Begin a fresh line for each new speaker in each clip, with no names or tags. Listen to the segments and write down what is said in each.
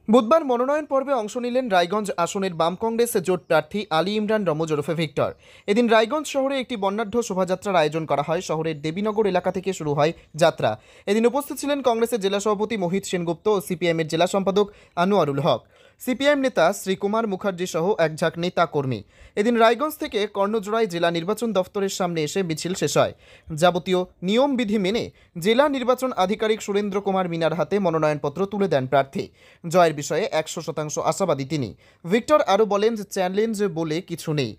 বুধবার মনোনয়ন পর্বে অংশ নিলেন রায়গঞ্জ আসনের বাম কংগ্রেস জোট প্রার্থী আলী ইমরান রমজ ওরফে ভিক্টর। এদিন রায়গঞ্জ শহরে একটি বর্ণাঢ্য শোভাযাত্রার আয়োজন করা হয়। শহরের দেবীনগর এলাকা থেকে শুরু হয় যাত্রা। এদিন উপস্থিত ছিলেন কংগ্রেসের জেলা সভাপতি মোহিত সেনগুপ্ত ও সিপিআইএমের জেলা সম্পাদক আনোয়ারুল হক, সিপিআইএম নেতা শ্রীকুমার মুখার্জি সহ এক ঝাঁক নেতা কর্মী। এদিন রায়গঞ্জ থেকে কর্ণজোড়ায় জেলা নির্বাচন দফতরের সামনে এসে মিছিল শেষ হয়। যাবতীয় নিয়মবিধি মেনে জেলা নির্বাচন আধিকারিক সুরেন্দ্র কুমার মিনার হাতে মনোনয়নপত্র তুলে দেন প্রার্থী। জয়ের বিষয়ে 100% আশাবাদী তিনি। ভিক্টর আরও বলেন যে চ্যালেঞ্জ বলে কিছু নেই।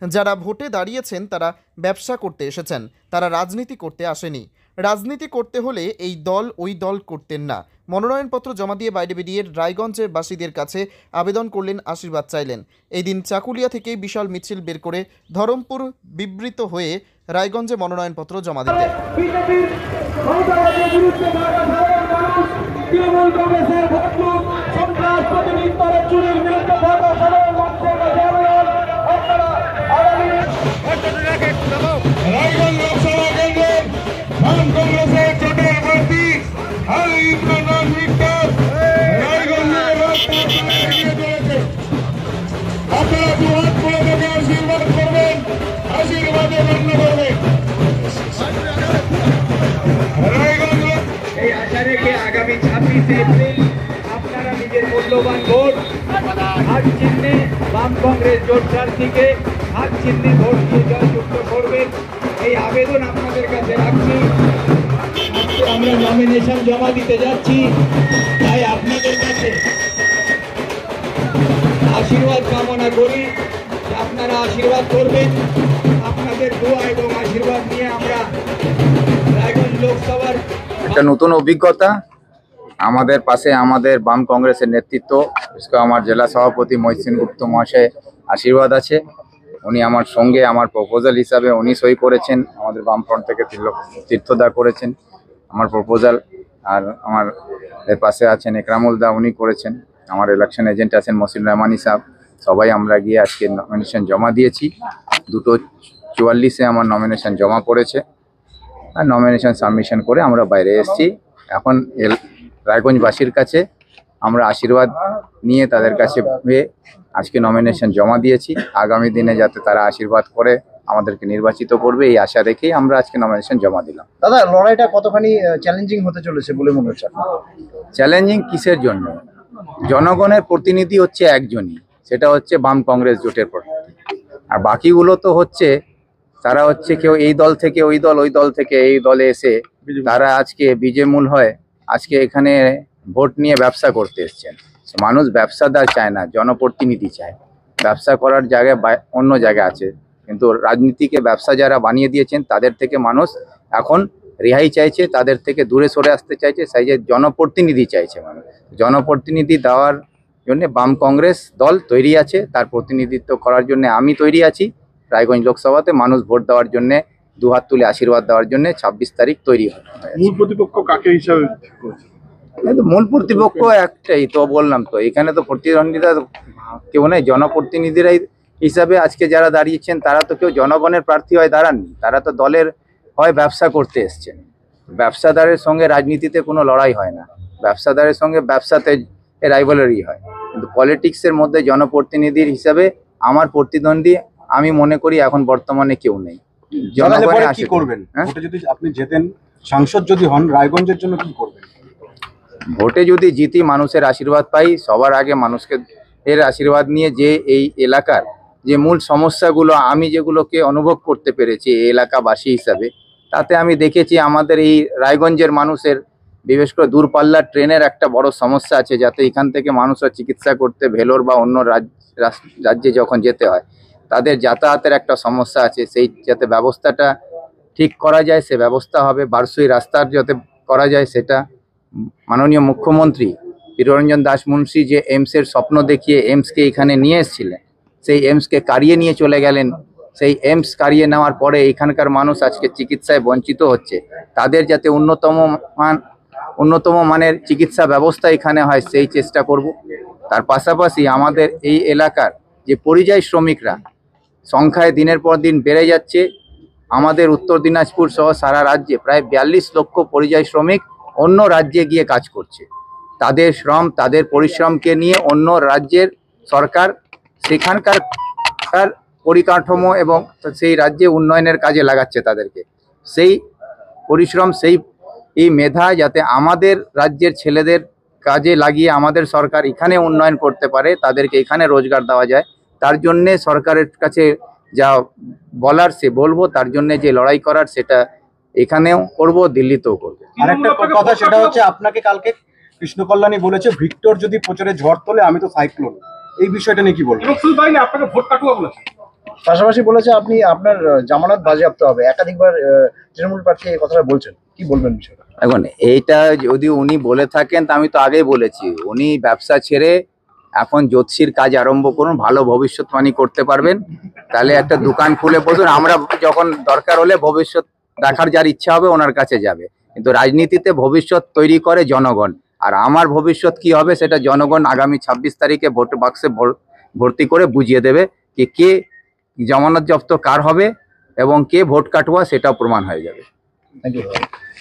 যারা ভোটে দাঁড়িয়েছেন তারা ব্যবসা করতে এসেছেন, তারা রাজনীতি করতে আসেনি। রাজনীতি করতে হলে এই দল ওই দল করতেন না। মনোনয়নপত্র জমা দিয়ে বাইরে বেরিয়ে রায়গঞ্জের বাসীদের কাছে আবেদন করলেন, আশীর্বাদ চাইলেন। এই দিন চাকুলিয়া থেকে বিশাল মিছিল বের করে ধরমপুর বিবৃত হয়ে রায়গঞ্জে মনোনয়নপত্র জমা দিতে। তৃণমূল কংগ্রেসের ভোট লুট, সন্ত্রাস, প্রতিনিধিত্বের চুরির বিরুদ্ধে ভোট সাধারণ মানুষের কাছে আপনারা রায়গঞ্জ লোকসভা কেন্দ্রের বাম কংগ্রেসের জোটের প্রার্থী আলী ইমরান ভিক্টর রায়গঞ্জের রাস্তা এগিয়ে চলেছে। আপনারা দুহাত করে তাকে আশীর্বাদ করবেন, আশীর্বাদে গণ্য করবেন। রায়গঞ্জ এই আশা রেখে আগামী 26 এপ্রিল আপনারা নিজের মূল্যবান ভোট হাত চিহ্নে বাম কংগ্রেস জোট প্রার্থীকে হাত চিহ্নে ভোট দিয়ে জয়যুক্ত করবেন, এই আবেদন আপনাদের কাছে রাখছি। আমরা নমিনেশন জমা দিতে যাচ্ছি, তাই আপনাদের কাছে আশীর্বাদ কামনা করি। আপনারা আশীর্বাদ করবেন, আপনাদের দোয়া এবং আশীর্বাদ নিয়ে আমরা রায়গঞ্জ লোকসভার
একটা নতুন অভিজ্ঞতা। আমাদের পাশে আমাদের বাম কংগ্রেসের নেতৃত্ব, আমার জেলা সভাপতি মোহিত সেনগুপ্ত মহাশয় আশীর্বাদ আছে। উনি আমার সঙ্গে আমার প্রপোজাল হিসাবে উনি সই করেছেন, আমাদের বামফ্রন্ট থেকে তীর্থদা করেছেন আমার প্রপোজাল, আর আমার এর পাশে আছেন একরামুল দা, উনি করেছেন। আমার ইলেকশন এজেন্ট আছেন মসিন রহমানি সাহেব। সবাই আমরা গিয়ে আজকে নমিনেশন জমা দিয়েছি। 2:44-এ আমার নমিনেশন জমা পড়েছে আর নমিনেশন সাবমিশন করে আমরা বাইরে এসেছি। এখন রায়গঞ্জবাসীর কাছে আমরা আশীর্বাদ নিয়ে তাদের কাছে আজকে নমিনেশন জমা দিয়েছি। আগামী দিনে যাতে তারা আশীর্বাদ করে আমাদেরকে নির্বাচিত করবে এই আশা রেখেই আমরা আজকে নমিনেশন জমা দিলাম।
দাদা, লড়াইটা কতখানি চ্যালেঞ্জিং হতে চলেছে বলে মনে হচ্ছে?
চ্যালেঞ্জিং কিসের জন্য? জনগণের প্রতিনিধি হচ্ছে একজনই, সেটা হচ্ছে বাম কংগ্রেস জোটের প্রার্থী। আর বাকিগুলো তো হচ্ছে তারা হচ্ছে কেউ এই দল থেকে ওই দল, ওই দল থেকে এই দলে এসে তারা আজকে বিজেমূল হয় আজকে এখানে ভোট নিয়ে ব্যবসা করতে এসছেন। মানুষ ব্যবসাদার চায় না, জনপ্রতিনিধি চায়। ব্যবসা করার জায়গায় অন্য জায়গা আছে, কিন্তু রাজনীতিকে ব্যবসা যারা বানিয়ে দিয়েছেন তাদের থেকে মানুষ এখন রেহাই চাইছে, তাদের থেকে দূরে সরে আসতে চাইছে। সেই যে জনপ্রতিনিধি চাইছে মানুষ, জনপ্রতিনিধি দেওয়ার জন্য বাম কংগ্রেস দল তৈরি আছে, তার প্রতিনিধিত্ব করার জন্য আমি তৈরি আছি। রায়গঞ্জ লোকসভাতে মানুষ ভোট দেওয়ার জন্য দুহাত তুলে আশীর্বাদ দেওয়ার জন্য 26 তারিখ তৈরি হয়।
মূল প্রতিপক্ষ কাকে হিসাবে
মূল প্রতিপক্ষ একটাই তো বললাম, তো এখানে তো প্রতিদ্বন্দ্বিতা কেউ নেই। জনপ্রতিনিধিরাই হিসাবে আজকে যারা দাঁড়িয়েছেন তারা তো কেউ জনগণের প্রার্থী হয় দাঁড়াননি, তারা তো দলের হয় ব্যবসা করতে এসছেন। ব্যবসাদারের সঙ্গে রাজনীতিতে কোনো লড়াই হয় না, ব্যবসাদারের সঙ্গে ব্যবসাতে রাইভালরি হয়। কিন্তু পলিটিক্সের মধ্যে জনপ্রতিনিধির হিসাবে আমার প্রতিদ্বন্দ্বী আমি মনে করি এখন বর্তমানে কেউ নেই।
জনগণের কি করবেন? যদি আপনি জেতেন, সাংসদ যদি হন, রায়গঞ্জের জন্য কি করবেন?
ভোটে যদি জিতি, মানুষের আশীর্বাদ পাই, সবার আগে মানুষকে এর আশীর্বাদ নিয়ে যে এই এলাকার যে মূল সমস্যাগুলো আমি যেগুলোকে অনুভব করতে পেরেছি এই এলাকাবাসী হিসাবে, তাতে আমি দেখেছি আমাদের এই রায়গঞ্জের মানুষের বিশেষ করে দূরপাল্লার ট্রেনের একটা বড় সমস্যা আছে, যাতে এখান থেকে মানুষরা চিকিৎসা করতে ভেলোর বা অন্য রাজ্যে যখন যেতে হয় তাদের যাতায়াতের একটা সমস্যা আছে। সেই যাতে ব্যবস্থাটা ঠিক করা যায় সে ব্যবস্থা হবে। বারসুই রাস্তার যাতে করা যায় সেটা। মাননীয় মুখ্যমন্ত্রী বীররঞ্জন দাস মুন্সি যে এইমসের স্বপ্ন দেখিয়ে এইমসকে এখানে নিয়ে এসেছিলেন, সেই এইমসকে কারিয়ে নিয়ে চলে গেলেন। সেই এইমস কারিয়ে নেওয়ার পরে এখানকার মানুষ আজকে চিকিৎসায় বঞ্চিত হচ্ছে। তাদের যাতে উন্নতম মানের চিকিৎসা ব্যবস্থা এখানে হয় সেই চেষ্টা করব। তার পাশাপাশি আমাদের এই এলাকার যে পরিযায়ী শ্রমিকরা সংখ্যায় দিনের পর দিন বেড়ে যাচ্ছে, আমাদের উত্তর দিনাজপুর সহ সারা রাজ্যে প্রায় 42 লক্ষ পরিযায়ী শ্রমিক অন্য রাজ্যে গিয়ে কাজ করছে। তাদের শ্রম তাদের পরিশ্রমকে নিয়ে অন্য রাজ্যের সরকার সেখানকার তার পরিকাঠামো এবং সেই রাজ্যে উন্নয়নের কাজে লাগাচ্ছে তাদেরকে। সেই পরিশ্রম সেই এই মেধা যাতে আমাদের রাজ্যের ছেলেদের কাজে লাগিয়ে আমাদের সরকার এখানে উন্নয়ন করতে পারে, তাদেরকে এখানে রোজগার দেওয়া যায়, তার জন্যে সরকারের কাছে যা বলার সে বলবো, তার জন্যে যে লড়াই করার সেটা এখানেও করব, দিল্লিতেও করবো।
আরেকটা কথা সেটা হচ্ছে আপনাকে কালকে কৃষ্ণ কল্যাণী বলেছে ভিক্টর যদি প্রচারে ঝড় তোলে আমি তো সাইক্লোন, এই বিষয়টা নিয়ে কি বলবেন?
এবং শুধু তাই না, আপনাকে ভোট কাটুয়া বলেছে।
পাশাপাশি বলেছে আপনি আপনার জামানত বাজেয়াপ্ত হবে, একাধিকবার তৃণমূল প্রার্থী এই কথাটা বলছেন, কি বলবেন বিষয়টা?
এখন এইটা যদি উনি বলে থাকেন তা আমি তো আগেই বলেছি, উনি ব্যবসা ছেড়ে এখন জ্যোতিষীর কাজ আরম্ভ করুন, ভালো ভবিষ্যৎবাণী করতে পারবেন, তাহলে একটা দোকান খুলে বসুন, আমরা যখন দরকার হলে ভবিষ্যৎ দেখার যার ইচ্ছা হবে ওনার কাছে যাবে। কিন্তু রাজনীতিতে ভবিষ্যৎ তৈরি করে জনগণ, আর আমার ভবিষ্যৎ কি হবে সেটা জনগণ আগামী 26 তারিখে ভোট বাক্সে ভর্তি করে বুঝিয়ে দেবে কে জামানত জব্দ কার হবে এবং কে ভোট কাটুয়া, সেটাও প্রমাণ হয়ে যাবে।
Thank you.